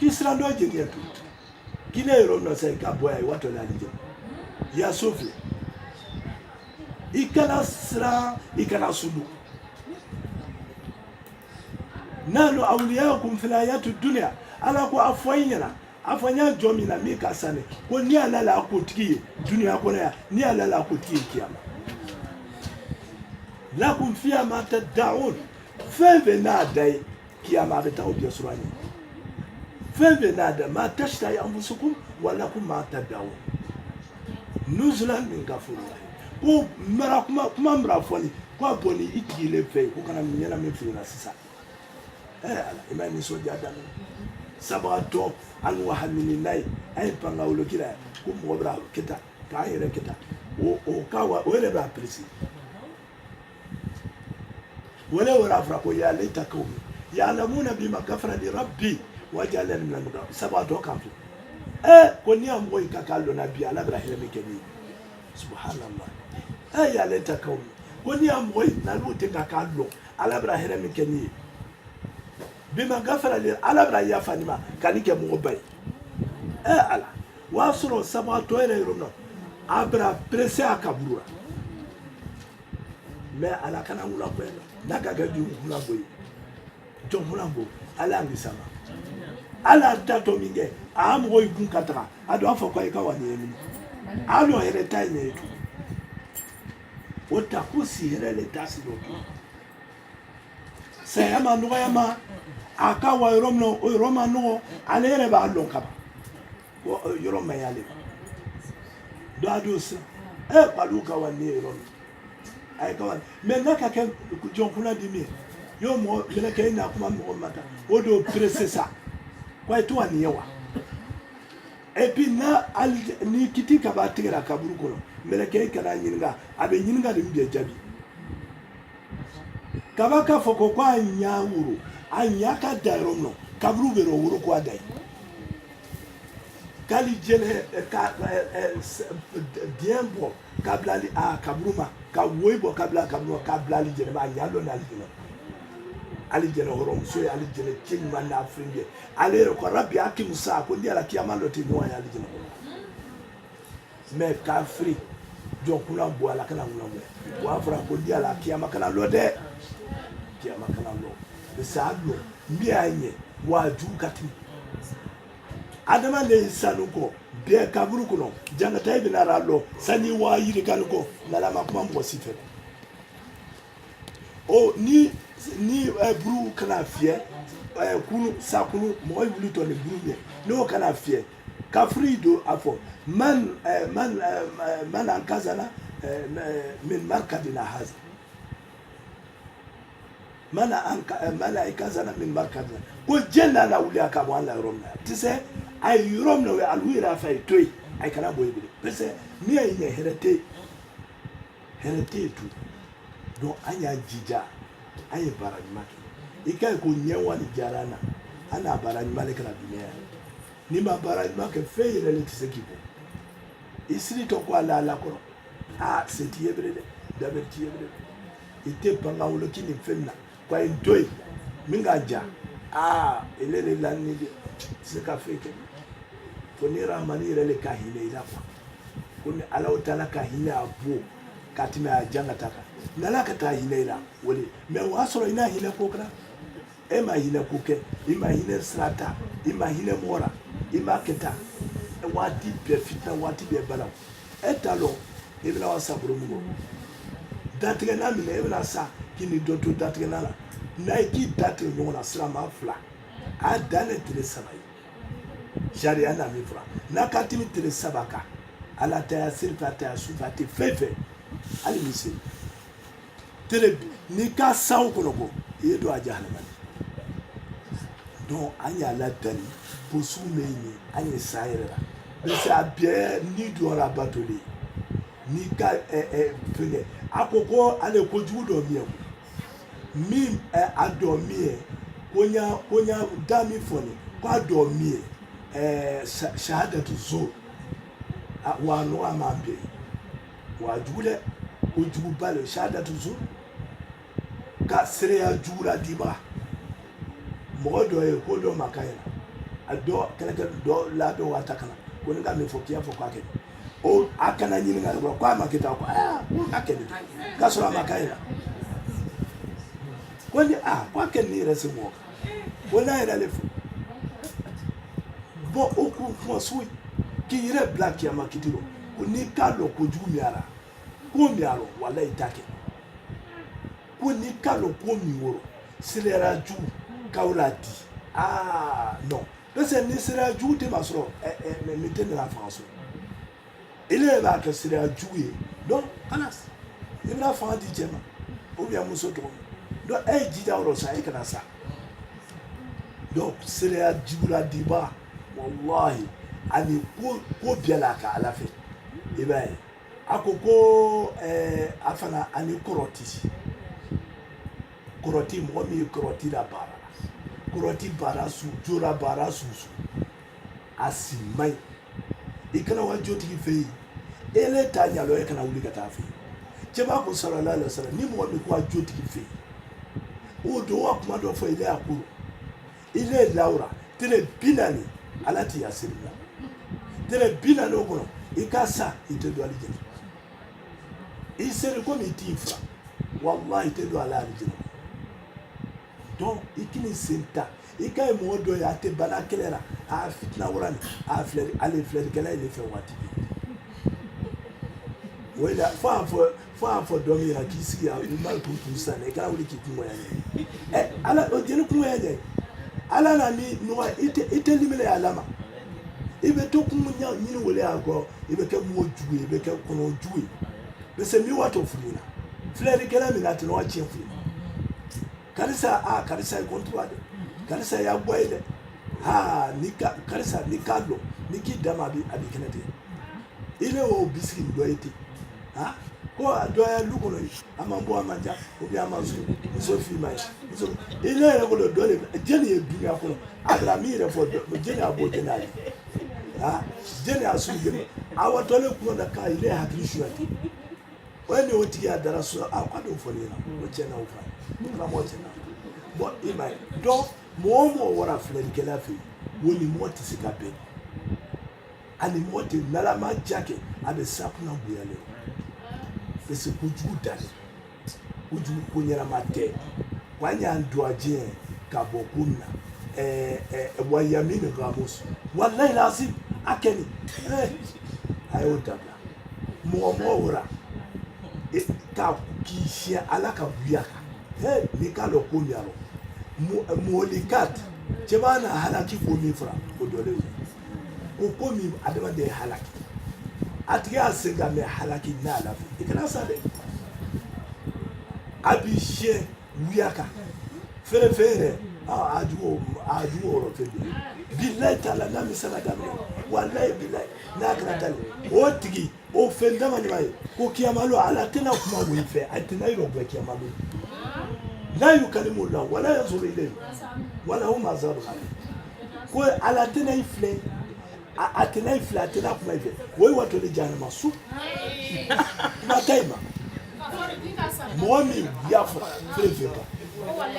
kisra ndo jeni tu kile ro no sai ka boy wato la lije ya sofi ikana sra ikana sudu nanu awliyakum fil hayati dunya ala ko afanya jomina mi ka sane ko ni ala la ko tiki dunya ko na ni ala la ko tiki kiyama lakum fiha ma tad'un feve nadai kiyama beta obi surani feve nada ma tashtai anfusukum wa lakum ma tad'un nuzulan min ghafurur ko mara kuma mara foni ko boni itile fe ko kana nyana me fina sisa ala imani so jadana sabato an wahamini nai ay panga ulo kila ko mo bra kita ka yere kita o kawa o le bra presi wala wala fra ko ya laita ko ya lamuna bima kafara li rabbi wajalan min al sabato kamfu ko ni am boy kakalo na bi ala bra hele mekeni subhanallah ya laita ko ni am boy na lute kakalo ala bra hele mekeni bima gafara li ala bra ya fanima kanike mo bay ala wasro sabato ere rono abra presse akabura me ala kana wula ko naka ga ju wula boy jom wula bo ala ngi sama ala tato minge am boy kun katra ado afo ko ka wani emi alo here time etu otakusi here le tasi do sayama no yama akawa Roma no alere ba lon kaba Roma yale do adus paluka wani Roma ay kawan men naka ke jonkuna dimi yo mo mele ke na kuma mo mata odo presesa kwa to ani yawa et puis na al ni kitika ba tigra kaburu ko mele ke kana nyinga abe nyinga de mbe jabi kabaka foko kwa nyawuru anyaka dairono kaburu bero wuro kwa dai kali jene diembo kablali a kabruma ka woibo kabla kablali jene ba nyalo na ali jene horom so ali jene king man na afrique ale ko rabbi akim sa ko ndiala kiyama loti no ya ali jene me ka free jokula bo ala kana ngulamo wa fra ko ndiala kiyama kana lode kiyama kana lo besalo mbianye wa jukati adama le sanuko be kaburu kuno jangata ibina ralo sani wa yiri kanuko nala makuma mbo sife o ni bru kana fie kunu sakunu mo yulu to le bru ye no kana fie kafrido afo man ankazana min markadina haza mana ikazana min markadina ko jenna na wuli aka mo Allah romna tise ay romna we alwira fay toy ay kana boy bi pese ni ay ne herete tu do anya jija ay barajma ikay ko nyewa ni jarana ana barajma le kana dunia ni ma barajma ke feyele le tise kibo isri to ko ala ko c'est yebrede daber yebrede ite panga ulo kini femna kwa ndoy mingaja elele lani sika feke fonira mani rele kahine ilafa kuni ala utala kahine abu katima ajanga taka nalaka ta hinera wole me wasoro ina hine kokra ema hine kuke ima hine strata ima hine mora ima keta wati be fitna wati be bala etalo ibna wasabru mugo datige na mi ibna sa kini doto datige na Nike date no na slama fla a dane tele sabai jari ana mi fla na katimi tele sabaka ala ta sirfa ta sufati fefe ali misi tele ni ka saw ko ko yedo ajahlama don anya la dani posu meini anya sayira bisa bie ni do rabatoli ni ka fene akoko ale ko judo mi mi adomie konya dami foni kwa adomie shahadatu zur wa no amambe wa jule ujubu bale shahadatu zur ka sire ya jura diba modo e kodo makayna a dɔ kɛlɛkɛ dɔ la dɔ wa ta kana ko ne ka min fɔ k'i y'a fɔ k'a kɛ o a kana ɲininka ko a ma kɛ tan ko a kɛ nin k'a sɔrɔ a ma k'a yɛrɛ ko ni ko a kɛ nin yɛrɛ se mɔgɔ kan ko n'a yɛrɛ le fɔ bɔn o kun kuma sugu k'i yɛrɛ bila kiyama kiti rɔ ko n'i k'a dɔn kojugu min y'a la ko min y'a la walayi i t'a kɛ ko n'i k'a dɔn ko min wɔrɔ selera jugu k'aw la di non parce que ni selera jugu tɛ ma sɔrɔ nin tɛ nana fanga sɔrɔ ele yɛrɛ b'a kɛ selera jugu ye donc kalas i bɛna fanga di cɛ ma ou bien muso tɔgɔ donc e ye jija o rɔ sa e kana sa donc selera jugu la diba wallahi ani ko bɛɛ la ka ala fɛ i b'a ye a ko a fana ani kɔrɔti mɔgɔ min ye kɔrɔti la baara la kɔrɔti baara jora baara susu a si man ɲi i kana wa jotigi fɛ yen ele t'a ɲalɔ e kana wuli ka taa fɛ yen cɛ b'a ko sallallahu alaihi wasallam ni mɔgɔ min ko a jotigi fɛ yen o don wa kuma dɔ fɔ ile a kuru ile lawura tele 40 ala ti yasiri la tele 40 o kɔnɔ i ka sa i tɛ don alijɛnɛ i seri komi i t'i fa wallahi i tɛ don ala alijɛnɛ donc i kini sen ta i ka ye mɔgɔ dɔ ye a tɛ bana kɛlɛ la a fitina wara ni a filɛri ale filɛrikɛla ye ne fɛ waati bɛɛ o ye la fo a fɔ dɔ min ɲɛna k'i sigi a i ma k'u san i kana wuli k'i kungoya ɲɛ ala o jeli kungoya ɲɛ ala na ni nɔgɔya i tɛ limele y'a lama i bɛ to kun ɲini wele a kɔ i bɛ kɛ mɔgɔ jugu ye i bɛ kɛ kɔnɔ jugu ye parce que min waati furu la filɛrikɛla min a tɛ nɔgɔ tiɲɛ furu karisa ye kɔntura dɛ karisa y'a bɔ ye dɛ karisa ni k'a dɔn ni k'i dama a b'i kɛnɛ tigɛ i ne y'o bisigi dɔ ye ten ko a dɔ ye lu kɔnɔ a man bɔ a man ja ou bien a man so muso f'i ma ye i ne yɛrɛ kɔnɔ dɔ de jɛni ye dunuya kɔnɔ a bɛna min yɛrɛ fɔ jɛni y'a bɔ jɛni a ye jɛni y'a su jɛni a wa dɔ le kɔnɔ da k'a ile hakili suya ten o ye nin o tigi y'a dara so k'a dɔw fɔ ne ɲɛna o tiɲɛna o fa karamɔgɔ tiɲɛna bɔn i ma ye donc mɔgɔ o mɔgɔ wara filɛlikɛla fɛ yen o ni mɔgɔ tɛ se ka bɛn ani mɔgɔ tɛ n'ala ma ja kɛ a bɛ safunɛ bonyalen parce que kojugu dalen kojugu ko ɲɛnama tɛ wa an y'an don a diɲɛ ka bɔ ko min na wa yamin gamus wallahi lazim a kɛ nin a y'o dabila mɔgɔ wara ka k'i siɲɛ ala ka buya kan n'i k'a dɔn ko min y'a rɔ mɔlikat cɛ b'a na halaki ko min fɔra o dɔ de ye o ko min adamaden ye halaki a tigi y'a sen ka mɛ halaki n'a la i kana sa dɛ a b'i siɲɛ wuya kan fɛrɛ yɛrɛ a jugu yɔrɔ fɛn bɛɛ bilayi t'a la n'a misala daminɛ walayi bilayi n'a kɛra tali o tigi o fɛn dama ɲuman ye ko kiyamalo ala tɛna kuma mun fɛ a tɛna yɔrɔ bɛɛ kiyamalo la yukalimu la wala yanzuru ilayhi wala hum azabun alim ko ala tɛna i filɛ a tɛna i filɛ a tɛna kuma i fɛ o ye wato de jahannama su kuma ta i ma mɔgɔ min y'a fɔ fɛn kan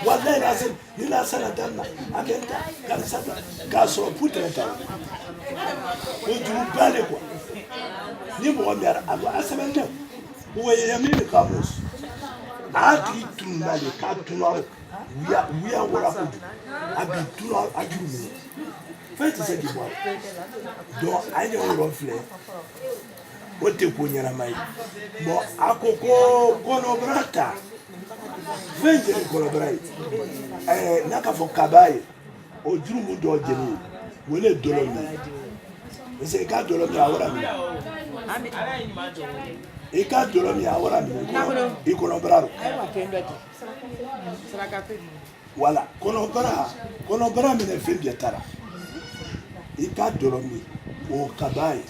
wallahi lazim ni la sana danna a kɛ ta karisa k'a sɔrɔ putere ta o jugu bale quoi ni mɔgɔ min yɛrɛ a sɛbɛn tɛ o ye yamin gamus a tigi tununa de k'a tunna wuya wara kojugu a b'i tunna a jugu minɛ fɛn tɛ se k'i bɔ a la donc a ye o yɔrɔ filɛ o tɛ ko ɲɛnama ye bon a ko kɔnɔbara ta fɛn jɛni kɔnɔbara ye n'a ka fɔ kaba ye o jurumu dɔ jɛni ye o le dɔlɔ min ye parce que i ka dɔlɔ min a wara minɛ i ka dɔlɔ min a wara minɛ i kɔnɔbara wala kɔnɔbara minɛ fɛn bɛɛ taara i ka dɔlɔ min o kaba ye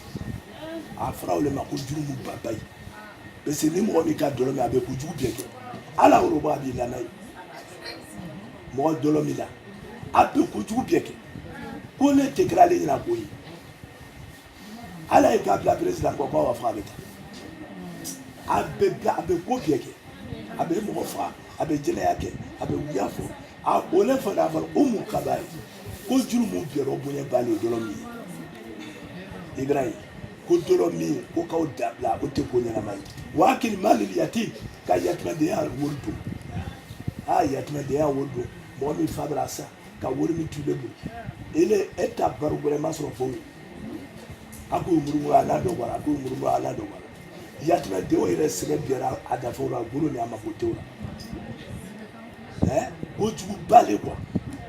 a fɔra o le ma ko jurumu baba ye parce que ni mɔgɔ min ka dɔlɔ min a bɛ kojugu bɛɛ kɛ ala woroba a b'i lana ye mɔgɔ dɔlɔ min la a bɛ kojugu bɛɛ kɛ ko ne tɛ kɛra ale ɲɛna ko ye ala ye k'a bila président kɔ k'aw b'a fɔ a bɛ taa a bɛ ko bɛɛ kɛ a bɛ mɔgɔ faga a bɛ jɛnɛya kɛ a bɛ wuya fɔ o ne fana a fɔra o mun kaba ye ko juru mu bɛrɛ bonya bali dɔrɔn min Ibrahim ko dɔrɔn min ko k'aw dabila o tɛ ko ɲɛnama ye wa hakili mali yati ka yatimɛdenya wari don yatimɛdenya wari don mɔgɔ min fa bɛra sa ka wari min tun bɛ bolo ele e ta baro wɛrɛ ma sɔrɔ fo a ko murumuru a n'a dɔ bɔra a ko murumuru a n'a dɔ bɔra yatimɛdenw yɛrɛ sɛgɛn bɛra a dafɛw la bolo ni a ma ko tew la o juguba le quoi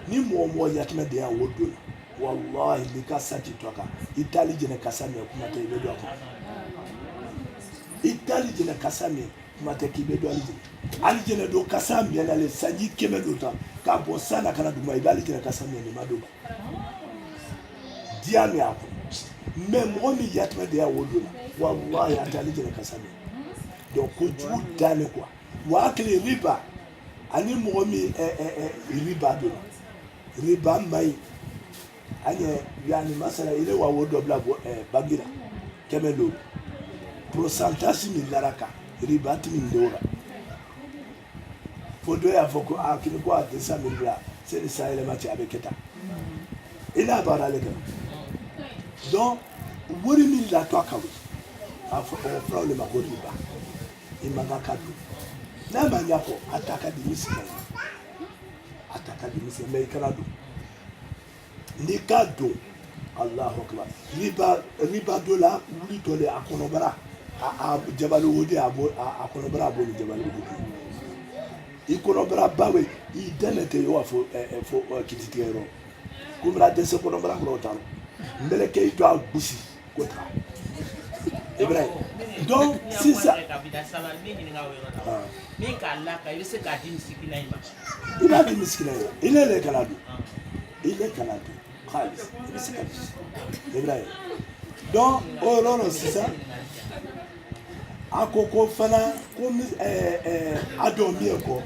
ni mɔgɔ yatimɛdenya wari don wallahi ni ka sa ti to kan i taali jɛnɛ kasa mɛn kuma tɛ i bɛ don a kɔnɔ i taali jɛnɛ kasa mɛn kuma tɛ k'i bɛ don ali jɛnɛ don kasa mɛnalen sanji 100 don tan k'a bɔ san na kana duguma i b'ali jɛnɛ kasa mɛn nin ma don diya min a kɔnɔ mais mɔgɔ min yatimɛdenya wo don la wallahi a tɛ ali jɛnɛ kasa mɛn donc kojugu dannen quoi wa hakili riba ani mɔgɔ min riba don riba man ɲi anye yani masala ile wa wodo bla bagira kemelo pourcentage min laraka ribati min dora fodo ya foko akini ko atesa min bla c'est ça ele mati avec eta ina bara le donc wori min la to akawi afo fra le makodi ba imanga kadu na manya ko ataka di misika me kanadu ni ka don Allahu akbar riba dola wuli dole a kɔnɔbara a jabali wodi a kɔnɔbara a bɔ ni jabali wodi i kɔnɔbara bawe i dɛnɛ tɛ wa fo kiti tigɛ yɔrɔ kumara dɛsɛ kɔnɔbara kɔrɔ ta mbɛlɛkɛ i to a gosi ko ta Ibrahim donc sisan min k'a la ka i bɛ se k'a di misikina in ma i b'a di misikina in ma ile le kana don ile kana don xaalis i bɛ se ka di Ibrahim donc o yɔrɔ la sisan a ko fana ko a dɔn min ye kɔ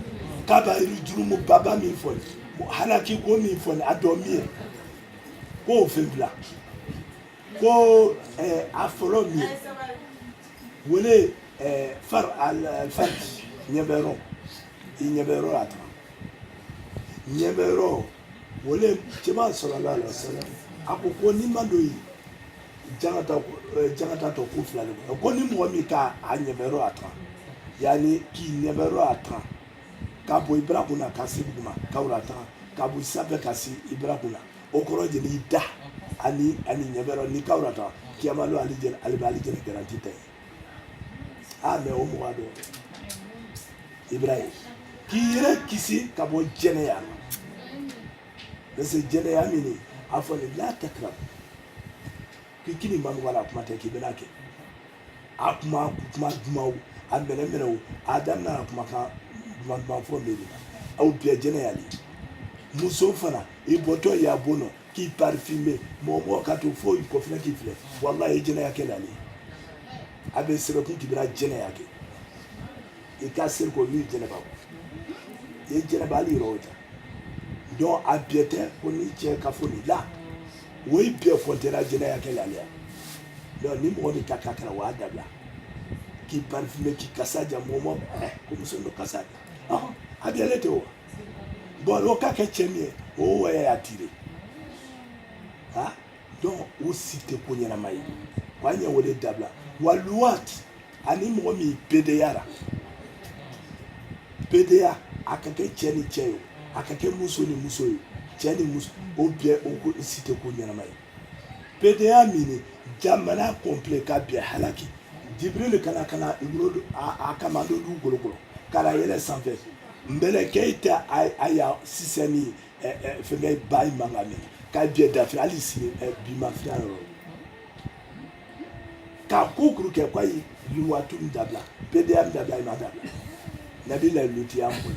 k'a b'a yiri jurumu baba min fɔ halaki ko min fɔ a dɔn min ye ko o fɛn fila ko a fɔlɔ min ye wele alfarji ɲɛbɛyɔrɔ i ɲɛbɛyɔrɔ la tan ɲɛbɛyɔrɔ wele cɛman sallallahu alaihi wasallam a ko ni ma don yi jangata tɔ ko fila de ko ni mɔgɔ min ka a ɲɛbɛyɔrɔ a tan yani k'i ɲɛbɛyɔrɔ a tan k'a bɔ i bara kunna ka se duguma ka wula tan k'a bɔ sanfɛ ka se i bara kunna o kɔrɔ de n'i da ani ɲɛbɛyɔrɔ ni ka wula tan kiyama don ale bɛ ale jɛnɛ garanti tɛ mais o mɔgɔ dɔ Ibrahim k'i yɛrɛ kisi ka bɔ jɛnɛya ma parce que jɛnɛya min a fɔ ne la takra k'i kini man wala kuma tɛ k'i bɛna kɛ a kuma dumaw a mɛnɛmɛnɛw a daminɛ kumakan duman fɔ mɛ aw bɛɛ jɛnɛya le muso fana i bɔtɔ y'a bon nɔ k'i parfumé mɔgɔ ka to fo i kɔfilɛ k'i filɛ wallahi jɛnɛya kɛ la le a bɛ sɛbɛkun k'i bɛna jɛnɛya kɛ i ka seri ko min jɛnɛba i ye jɛnɛba hali yɔrɔ o ta donc a bɛɛ tɛ ko ni cɛ ka fɔ nin la o ye bɛɛ fɔntɛra jɛnɛya kɛ la le donc ni mɔgɔ min ta ka kɛra o y'a dabila k'i parfumé k'i kasa ja mɔgɔ ko muso dɔ kasa a bɛ ale tɛ o bon o ka kɛ cɛ min ye o wɛrɛ y'a tire donc o si tɛ ko ɲɛnama ye wa ɲɛ o de dabila wa luwati ani mɔgɔ min bedeyara bedeya a ka kɛ cɛ ni cɛ ye a ka kɛ muso ni muso ye cɛ ni muso o bɛɛ o ko si tɛ ko ɲɛnama ye bedeya min jamana complet ka bɛɛ halaki Jibril kana ibro a kama do dugukolo kala yɛlɛ sanfɛ mbɛlɛkɛ tɛ a ya sisɛni fɛngɛ ba yi man ka mɛn ka bɛɛ dafi hali sini bi ma fiya yɔrɔ ka kokuru kɛ ko ayi luwatu min dabila bedeya min dabila i ma dabila nabi la luti ya mɔni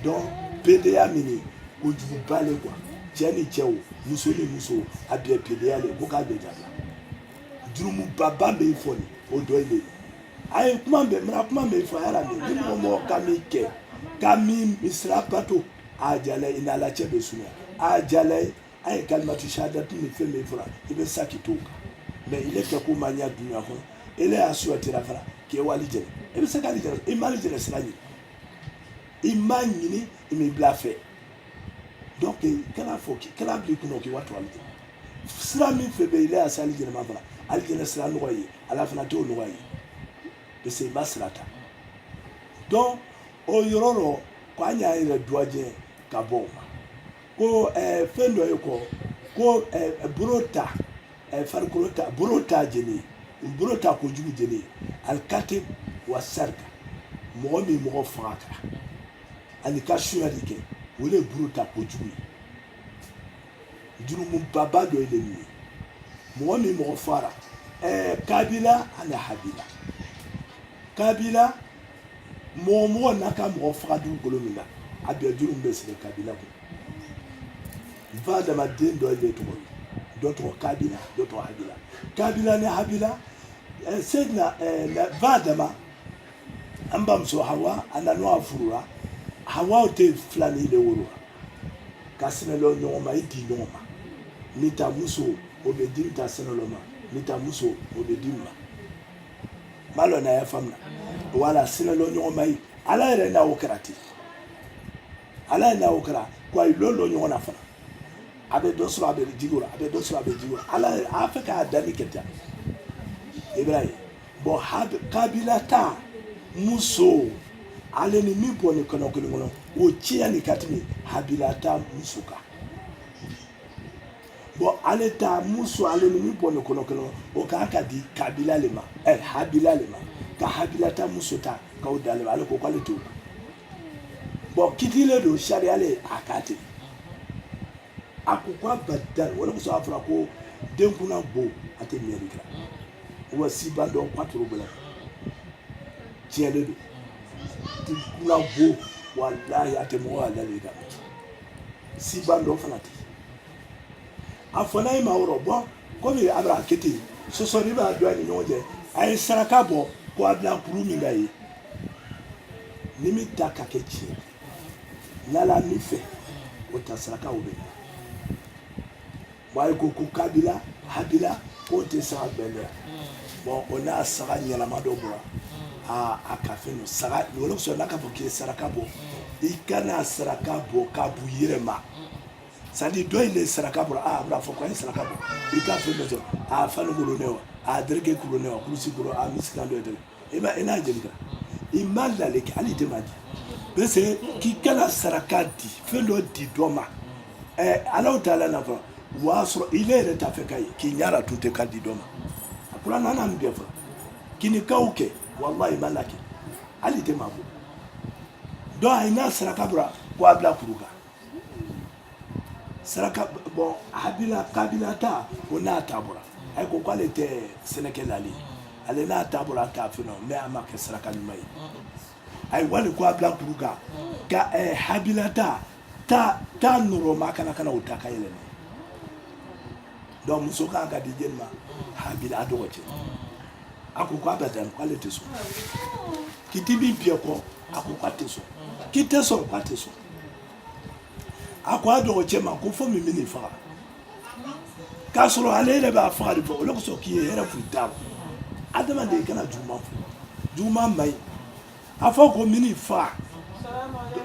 donc bedeya min ko juguba le quoi cɛ ni cɛ o muso ni muso a bɛɛ bedeya le ko k'a bɛɛ dabila jurumu baba bɛ fɔ ni o dɔ ye le a ye kuma bɛ fɔ a yɛrɛ mi ni mɔgɔ ka min kɛ ka min sira bato a jala i n'ala cɛ bɛ sumaya a jala a ye kalimatu shahadatu ni fɛn min fɔra i bɛ sa k'i to o kan mais ile kɛ ko ma ɲɛ dunuya kɔnɔ ele y'a suwatira fana k'e wali jɛnɛ i bɛ se k'ale jɛnɛ i m'ale jɛnɛ sira ɲini i m'a ɲini i m'i bila fɛ donc kana foki kana bi kuno ki watu alje sira min fe be ile asali jina ma fana alje na sira no yi ala fana to no yi de se masrata donc o yororo kwa nya ile duaje ka bo ko fendo yoko ko brota farkurota brota jeni brota ko jugu jeni al katib wa sarka mo mi mo faka ani ka shuari ke wole brota ko jugu jurumu baba do ile ni mo mi mo fara kabila ana habila kabila mo naka mo faka du kolomina abia jurumu be se kabila ko va da madin do ile to d'autres kabila d'autres habila kabila ne habila sedna vadama amba mso hawa anano afurura hawa te flani ile woro kasine lo nyoma idi nyoma mita muso obedim ta senoloma mita muso obedimma malo na ya famna wala sine lo nyoma yi ala ere na okrati ala na okra kwa lo nyona fa abe dosro abe jigura abe dosro abe jigura ala afrika dani keta ibrahim bo kabila ta muso ale ni mi boni kono kono o chia ni katini habila ta musuka bo ale ta muso ale ni mi boni kono kono o ka di kabila lema habila lema ka habila ta muso ta ka o dale ale ko kwale to bo kitile do sharia le akati akukwa badal wala ko so afra ko denkuna bo ate amerika wa sibando kwatro bela tiele do denkuna bo wallahi ate mo wala leka sibando fanati afona ima oro bo ko mi abra kete so so ni ba do ani nyoje ay saraka bo ko adna kurumi ngai nimi taka kechi nala nife utasaraka ube moi ko kabila habila ko te sa bele bon on a sara nyalama do bra a kafe no sara wolo so na ka boki saraka bo ikana saraka bo ka buyirema sadi do ile saraka bo bra fo ko saraka bo ikafe no so a fa no goro newa a derge kuro newa kurusi goro a miskando de eba ina jenga imalla le ali de madi bese ki kala saraka di fe lo di doma ala taala na fa wasro ile re ta fe kai ki nyara tute kadi doma akula nana mbefa kini kauke wallahi malaki ali de mabu do ina saraka bra ko abla kuruga saraka bon habila kabila ta ona tabura ay ko qualité senekela ali ale na tabura ta fino me amake saraka ni mai ay wali ko abla kuruga ka habila ta nuro makana kana utaka ile donc muso ka di jenma habila adogoche akukwa badan qualité so kitibi pie ko akukwa teso kiteso kwateso akwa adogoche ma ko fo mimi ni fa kasoro alele ba fa ri fo lo so ki era fu da adama de kana juma mai afo ko mini fa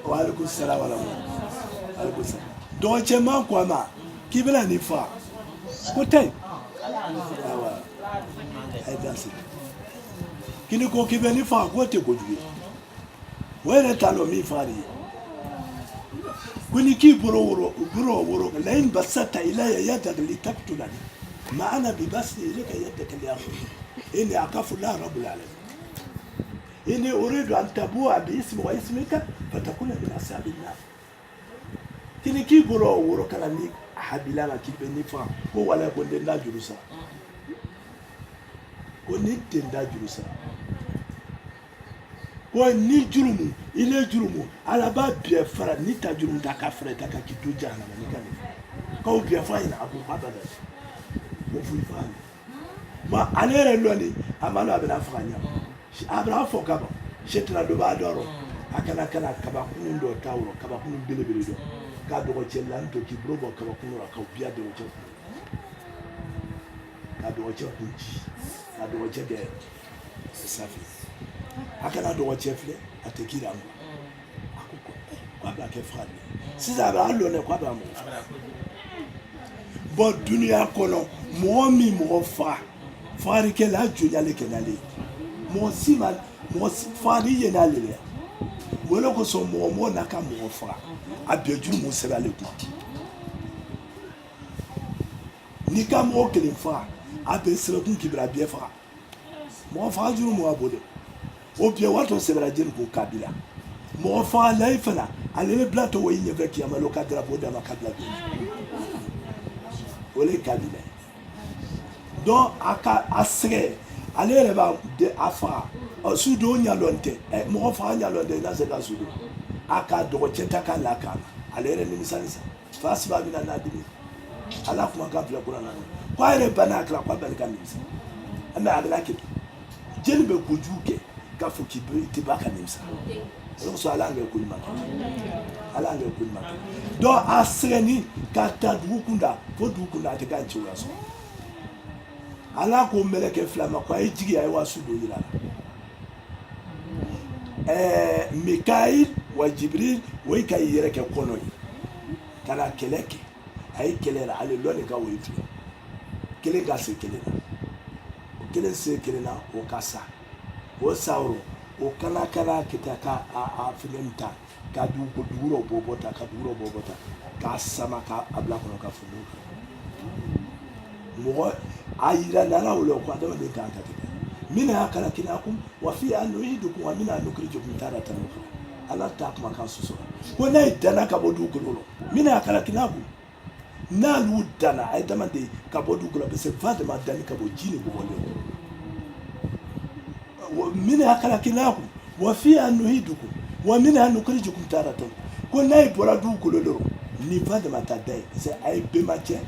wa alaikum salam wa alaikum salam dogoche ma kwa ma kibela ni fa kote awa ai dansi kini ko kibeni fa kote ko juwe wele talo mi fari kuni ki buro la in basata ilayya yadak litaktulani ma ana bibasni ilaka yadak liafu inni akafu la rabbul alamin inni uridu an tabua bi ismi wa ismika fatakuna min ashabin nar kini ki buro kala ni habila ma kibeni fa ko wala ko ndenda jurusa ko ni tenda jurusa ko ni jurumu ile jurumu alaba bien fara ni ta jurumu ta ka fara ta ka kitu jana ni kan ko bien fa ina abu abada mo fu fa ma alere loni amana abena fanya abra fo ka ba shetra do ba doro akana kana kaba kunu ndo tawro kaba kunu bele do ka dogo chelan to ki brobo kaba kunu ra ka bia de ojo ka dogo che kunji ka dogo che de safi akana dogo che fle atekira mo akuko kwa ba ke frani sisan a bɛ hali lɔnɛ k'a b'a mɔgɔ faga bɔn duniya kɔnɔ mɔgɔ min mɔgɔ faga fagarikɛla jonyalen kɛ n'ale ye mɔgɔ si fagari ye n'ale le o de kosɔn mɔgɔ n'a ka mɔgɔ faga a bɛɛ juru mun sɛbɛn ale kun n'i ka mɔgɔ kelen faga a bɛɛ sɛbɛn kun k'i bɛra a bɛɛ faga mɔgɔ faga juru mun ka bon dɛ o bɛɛ waati sɛbɛnna jeli ko kabila mɔgɔ faga layi fana ale bɛ bila tɔ o yi ɲɛfɛ kiyama ka drapeau d'a ma kabila bɛɛ o le ye kabila ye donc a sɛgɛ ale yɛrɛ b'a a faga sudo ɲalɔn tɛ mɔgɔ faga ɲalɔn tɛ n'a se ka sudo a ka dɔgɔcɛ ta k'a la k'a ale yɛrɛ nimisani sa fa siba bɛna n'a dimi ala kuma kan filɛ kuran na ko a yɛrɛ banna a kila ko a bali ka nimisa mɛ a bɛna kɛ jeli bɛ kojugu kɛ k'a fɔ k'i tɛ ba ka nimisa o de kosɔn ala an kɛ ko ɲuman kɛ ala an kɛ ko ɲuman kɛ donc a sɛgɛnni ka ta dugu kunda fo dugu kunda a tɛ k'a cɛw la sɔrɔ ala ko mɛlɛkɛ fila ma ko a ye jigi a ye wasu dɔ yira la mikail wa jibril o ye ka yɛrɛ kɛ kɔnɔ ye ka na kɛlɛ kɛ a ye kɛlɛ la ale lɔni ka woyi filɛ kelen ka se kelen na o kelen se kelen na o ka sa o saworo o kana kita ka a fɛngɛ min ta ka dugukolo bɔ ta ka dugukolo bɔ ta k'a sama k'a bila kɔnɔ ka funu mɔgɔ a yira nana o la ko adamaden kan ka tigɛ mina y'a kala kina kun wa fi an nu'idukum wa mina nukhrijukum taratan ukhra ala ta kuma kan sɔsɔ ko n'a ye danna ka bɔ dugukolo la mina y'a kala kina kun n'olu danna a ye adamaden ka bɔ dugukolo la parce que va de ma danni ka bɔ ji ni bɔgɔlen mina y'a kala kina kun wa fi an nu'idukum wa mina nukhrijukum taratan ko n'a ye bɔra dugukolo la ni va de ma ta da ye parce que a ye bɛnbacɛ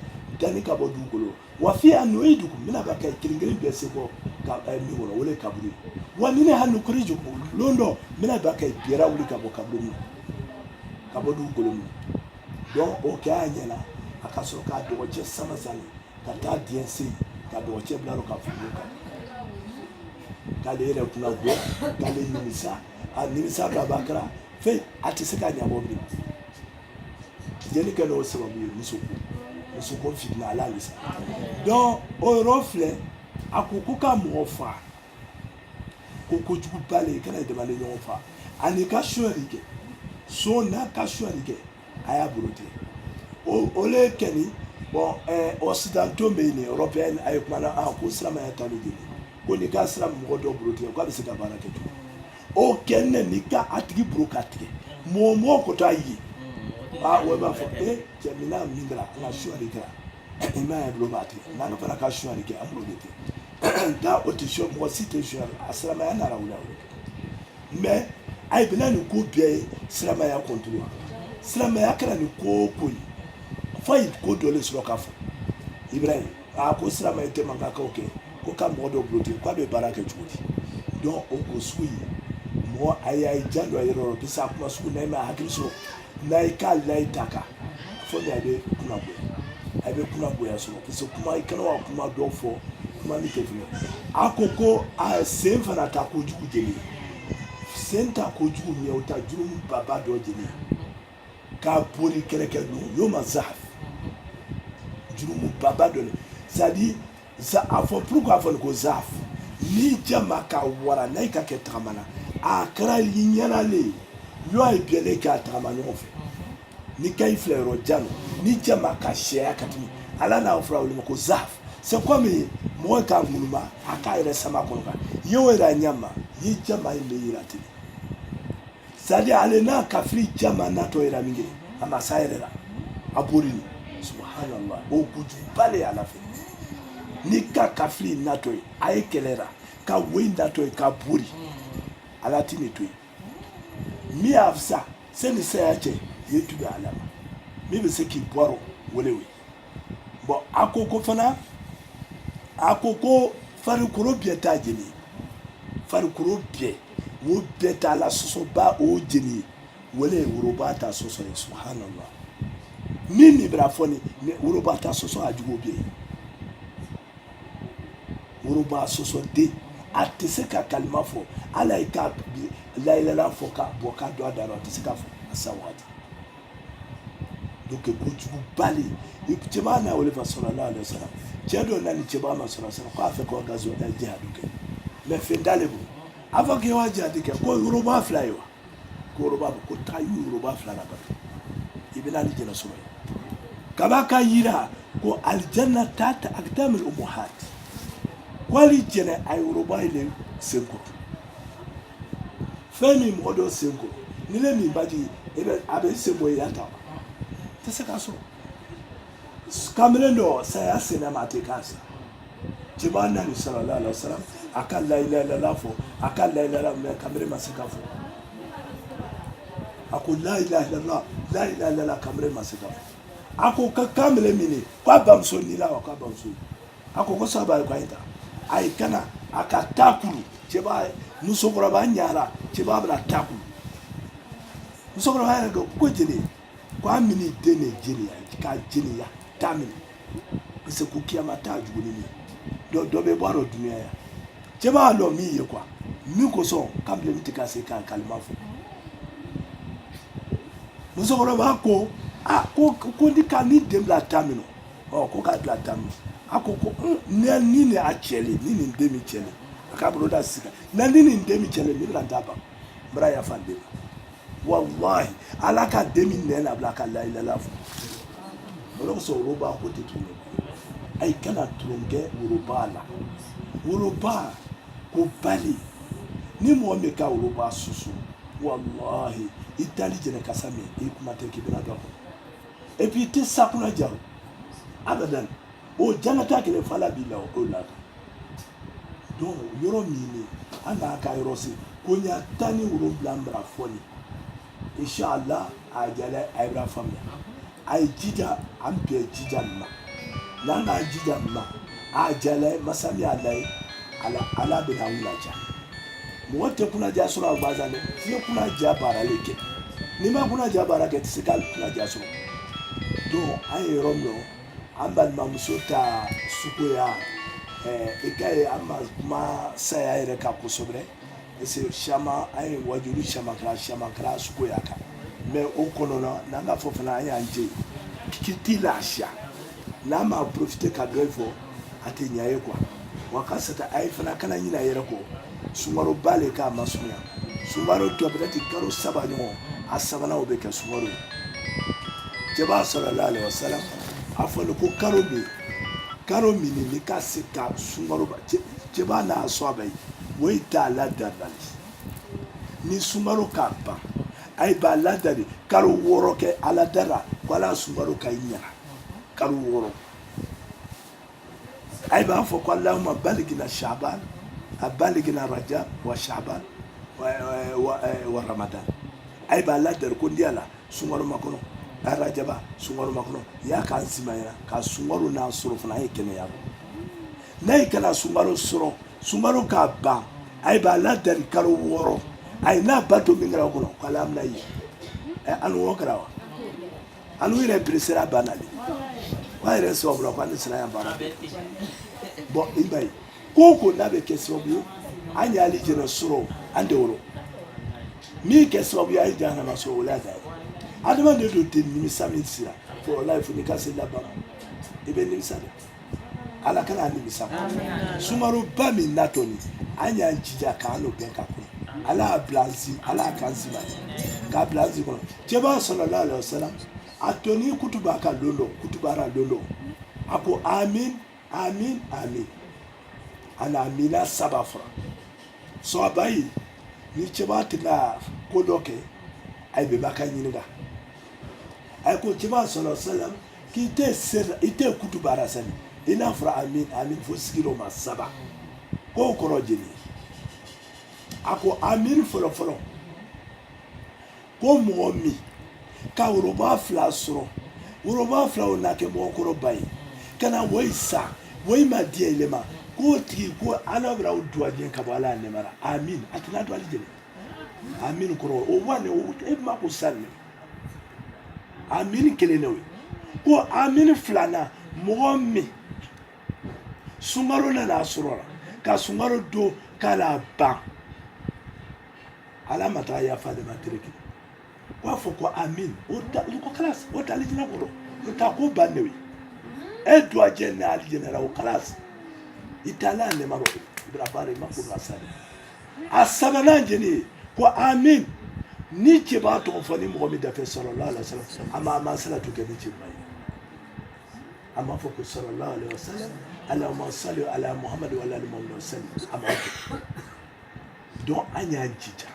danni ka bɔ dugukolo wa fi an nu'idukum mina b'a kɛ kelen bɛɛ se bɔ ka min kɔnɔ o le ye kaburu ye wa mina nukhrijukum lon dɔ mina b'a kɛ bɛɛra wuli ka bɔ kaburu min ka bɔ dugukolo min donc o kɛ a ɲɛna a ka sɔrɔ k'a dɔgɔcɛ sama sani ka taa diɲɛ se ka dɔgɔcɛ bila ka funu kan k'ale yɛrɛ kunna bɔ k'ale nimisa a nimisa b'a ba kɛra fɛn a tɛ se ka ɲɛbɔ bilen jeli kɛ n'o sababu ye muso ko fitina ala le sa donc o yɔrɔ filɛ a ko ka mɔgɔ faga ko kojugu ba le kana jamana ɲɔgɔn faga ani ka suɲɛli kɛ so n'a ka suɲɛli kɛ a y'a bolo tigɛ o le kɛ ni bon occidentaux bɛ yen européen a ye kuma na ko silamɛya ta le jeli ko n'i ka sira mɔgɔ dɔ bolo tigɛ k'a bɛ se ka baara kɛ cogo o kɛ ne n'i ka a tigi bolo ka tigɛ mɔgɔ ko to a ye o b'a fɔ cɛ mina min kɛra an ka suɲɛli kɛra i m'a ye bolo b'a tigɛ n'an fana ka suɲɛli kɛ an bolo bɛ tigɛ nka o tɛ suɲɛ mɔgɔ si tɛ suɲɛ a silamɛya nana wuli mais a ye bɛna nin ko bɛɛ ye silamɛya kɔntulu silamɛya kɛra nin ko ko ye fo a ye ko dɔ le sɔrɔ k'a fɔ ibrahim ko silamɛya tɛ mankakaw kɛ ko ka mɔgɔ dɔ bolo tigɛ k'a bɛ baara kɛ cogo di donc o ko sugu ye mɔgɔ a ye jan dɔ yɔrɔ la parce que a kuma sugu n'a ye ma hakili sɔrɔ n'a ye k'a layi ta kan fo ni a bɛ kunna bonya a bɛ kunna bonya sɔrɔ parce que kuma i kana wa kuma dɔw fɔ kuma ni tɛ filɛ a ko a sen fana ta kojugu jeli sen ta kojugu min ye o ta jurumu baba dɔ jeli k'a bori kɛrɛkɛ dun y'o ma zahaf jurumu baba dɔ c'est à dire a fɔ pourquoi a fɔ ko zahaf ni jama ka wara n'a ka kɛ tagamana a kɛra i ɲɛnalen y'o ye bɛnlen k'a tagama ɲɔgɔn fɛ ni ka i filɛ yɔrɔ jan ni jama ka sɛya ka tɛmɛ ala n'a fɔra olu ma ko zahaf c'est comme mɔgɔ ka ŋunuma a k'a yɛrɛ sama kɔnɔ kan y'o yɛrɛ a ɲɛ ma ye jama in bɛ yira ten c'est à dire ale n'a kafiri jama natɔ yɛrɛ min kɛ a ma s'a yɛrɛ la a bori ni subhanallah o kojuguba le ye ala fɛ ni ka kafiri natɔ ye a ye kɛlɛra ka woyi natɔ ye ka bori ala ti ne to ye min y'a fisa sani saya cɛ ye tugu ala ma min bɛ se k'i bɔrɔ wele we bon a ko fana a ko farikolo bɛɛ t'a jeni farikolo bɛɛ o bɛɛ t'a la sɔsɔba o jeni wele ye woroba ta sɔsɔ ye subhanallah ni nin bɛra fɔ ni woroba ta sɔsɔ a jugu bɛ yen woroba sɔsɔ den a tɛ se ka kalima fɔ ala ye ka layilala fɔ ka bɔ ka don a da la a tɛ se ka fɔ a sa waati kɛ kojugu bali cɛba n'a wele fa sallallahu alaihi wasallam cɛ dɔ nana cɛba ma sallallahu alaihi wasallam k'a fɛ k'o gazo da jihadu kɛ mais fɛn t'ale bolo a fɔ k'i wa jihadu kɛ ko yoroba fila ye wa ko yoroba ko taa yoroba fila la bato i bɛna alijɛnɛ sɔrɔ ye kaba ka yira ko alijanna tata akdamul ummahat ko alijɛnɛ a yoroba ye le senkɔrɔ fɛn min mɔgɔ dɔ senkɔrɔ ni ne min ba jigin a bɛ sen bɔ i la ta tɛ se ka sɔrɔ kamalen dɔ saya sɛnɛ ma a tɛ k'a sa cɛba nani sallallahu alaihi wasallam a ka la ilaha illallah fɔ a ka la ilaha illallah mais kamalen ma se ka fɔ a ko la ilaha illallah la ilaha illallah kamalen ma se ka fɔ a ko ka kamalen min k'a bamuso ni la wa k'a bamuso a ko saba ye k'a ta a ye kana a ka taakuru cɛba musokɔrɔba ɲara cɛba bɛna taakuru musokɔrɔba yɛrɛ ko jeli ko a mini den de jeliya k'a jeliya t'a minɛ parce que ko kiyama t'a jugu ni min dɔ bɛ bɔ a dɔ dunuya ya cɛ b'a dɔn min ye quoi min kosɔn kamalen tɛ ka se k'a kalima fɔ musokɔrɔba ko ko ni ka ni den bila t'a minɛ ko k'a bila t'a minɛ a ko ni nin a cɛlen ni nin den min cɛlen a k'a bolo da sigi na ni nin den min cɛlen ni bɛna t'a ban n bɛna yafa den ma wallahi ala ka den min nɛn na bila ka la ilaha fɔ o de kosɔn woroba ko tɛ tunu a yi kana tulonkɛ woroba la woroba ko bali ni mɔgɔ min ka woroba susu wallahi i dali jɛnɛ kasa min i kuma tɛ k'i bɛna dɔ kɔnɔ et puis i tɛ sakuna jaro abadan o jangata kelen fala b'i la o la donc yɔrɔ min ni an n'a ka yɔrɔ se ko ɲa 17 bara fɔli inshallah a jala a yɛrɛ faamuya a ye jija an bɛɛ jija nin ma n'an k'an jija nin ma a jala masa min y'a laye ala bɛ na wula ja mɔgɔ tɛ kunnaja sɔrɔ a gansan dɛ f'i ye kunnaja baara le kɛ n'i ma kunnaja baara kɛ i tɛ se ka kunnaja sɔrɔ donc an ye yɔrɔ min an balimamuso ta sukoya i ka ye an ma kuma saya yɛrɛ kan kosɛbɛ parce que caman an ye wajulu caman kɛra sukoya kan mais o kɔnɔna n'an ka fɔ fana an y'an jɛ k'i t'i lafiya n'an m'a profiter ka dɔ fɔ a tɛ ɲɛ ye quoi wa ka sata a ye fana kana ɲinɛ a yɛrɛ kɔ sunkaro ba le k'a ma sunya sunkaro tɔ peut-être kalo 3 ɲɔgɔn a sabanan o bɛ kɛ sunkaro ye cɛba sallallahu alaihi wasallam a fɔli ko karo min ni ka se ka sunkaro ba cɛba n'a sɔn a bɛ o ye t'a ladabali ni sunkaro k'a ban a ye b'a ladali kalo 6 kɛ ala dara ko ala sunkaro ka ɲa kalo 6 a ye b'a fɔ ko allahumma baligina shaban a baligina rajab wa shaban wa ramadan a ye b'a ladali ko n di ala sunkaro makɔnɔ a rajaba sunkaro makɔnɔ y'a k'an simaya ka sunkaro n'a sɔrɔ fana a ye kɛnɛya n'a ye kana sunkaro sɔrɔ sunkaro k'a ban a ye b'a ladali kalo 6 a ye n'a ba to min kɛra o kɔnɔ ko ala bɛna ye anu o kɛra wa anu yɛrɛ peresera banna de ko a yɛrɛ sababu la ko an sera yan baara bon i b'a ye ko o ko n'a bɛ kɛ sababu ye an y'ale jɛnɛ sɔrɔ an tɛ wolo min kɛ sababu ye a ye jahanama sɔrɔ o la da ye adamaden dɔ tɛ nimisa min sira fɔ o la fo n'i ka se laban i bɛ nimisa dɛ ala kana nimisa sunkaro ba min natɔ nin an y'an jija k'an n'o bɛn ka kun ala y'a bila an si ala y'a k'an si ma k'a bila an si kɔnɔ cɛba sallallahu alaihi wasallam a tɔni kutuba ka don dɔ kutubara don dɔ a ko amin amin amin a na amina 7 fɔra sɔgɔba yi ni cɛba tɛna ko dɔ kɛ a ye bɛnba ka ɲininka a ye ko cɛba sallallahu alaihi wasallam k'i tɛ kutubara sani i n'a fɔra amin amin fo sigiyɔrɔ ma 7 k'o kɔrɔ jeli a ko amin fɔlɔfɔlɔ ko mɔgɔ min ka woroba 2 sɔrɔ woroba 2 o n'a kɛ mɔgɔkɔrɔba ye ka na wɔyi sa wɔyi ma di yɛlɛ ma k'o tigi ko ala bɛna o duwaje ka bɔ ala ya nɛmara amin a tɛna don ale jeli amin kɔrɔ o wa ne e ma ko sanni amin kelen ne o ye ko amin 2nan mɔgɔ min sunkaro nana sɔrɔ la ka sunkaro don k'a la ban ala ma taa yafa de ma tereke wafo kwa amin uko class wata alijina ko utako banewi edu ajena alijina la class italane maro ibrafari makuru asali asabananje ni kwa amin ni ke ba to fani muhammad afa sallallahu alaihi wasallam amma masalatu ke ni mai amma fa sallallahu alaihi wasallam allahumma salli ala muhammad wa ala muhammad sallallahu amma don anya jija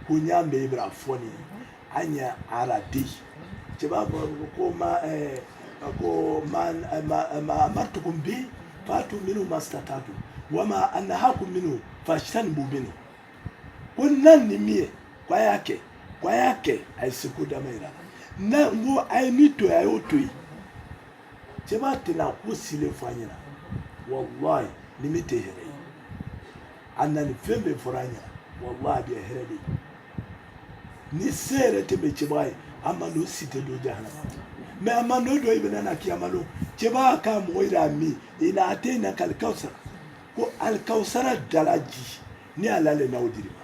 ko nya me ibrafoni anya aradi ke ba ko man martukum bi fatu minu mastatatu wama annahakum minu fashtanibu minu wannan ni mie kwa yake aisikuda maira na ngo aimito ya otoi cheba tena kusile fanyina wallahi nimite here anani fembe foranya wallahi bi here ni sere tebe chebai amano site do jahannam me amano do ibena na kiyamalo cheba ka moira mi ina atena kal kausar ko al kausara dalaji ni alale na odirima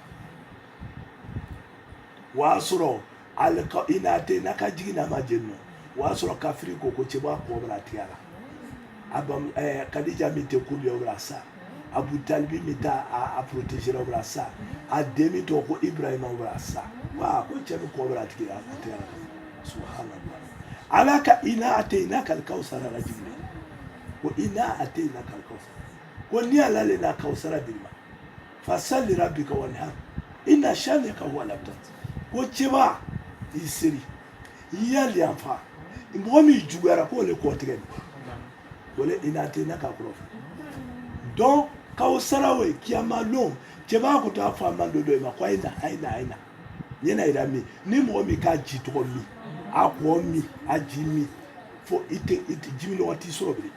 wasuro alka inate nakajigina majenno wasuro kafiri ko cheba ko bra tiara abam kadija mite kubi obrasa abu talbi mita a protéger obrasa ademi to ko ibrahim obrasa wa ko chebe ko bra tiara subhanallah alaka inate nakal kausara rajibne ko inate nakal kausara ko ni alale na kausara dilma fasalli rabbika wanhar inna shanaka huwa labtat ko cheba isiri yali afa mbomi jugara ko le ko tegen wala inate naka prof donc kausarawe kiamalo cheba ko ta fa mando do ma kwa aina yena irami ni mbomi ka jito mi akwo mi ajimi fo ite jimi no wati sobri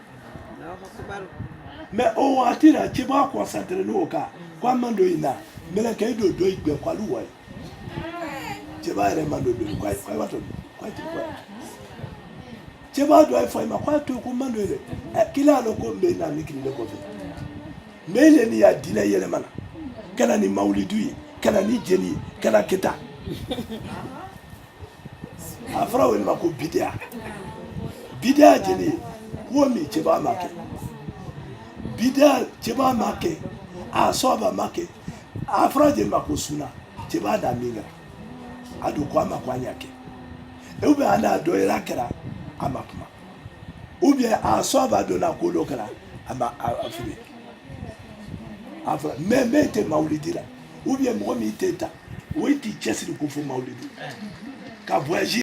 mais o atira cheba ko santere no ka kwa mando ina mele kai do igbe kwa luwa cheba ere mando do kwa watu kwa tikwa cheba do ai fa ma kwa to ko mando ile kila loko mbe na mikiri le ko fe mele ni ya dina yele mana kana ni maulidi kana ni jeni kana kita afra wel ma ko bidia jeni wo mi cheba make bidia cheba make asoba make afra jeni ma ko suna cheba da minga adu kwa makwanyake ube ana do irakera amakuma ube asoba do na kolokera ama afiri afra mete maulidira ube mo mi teta weti chesi ku fu maulidi ka voyage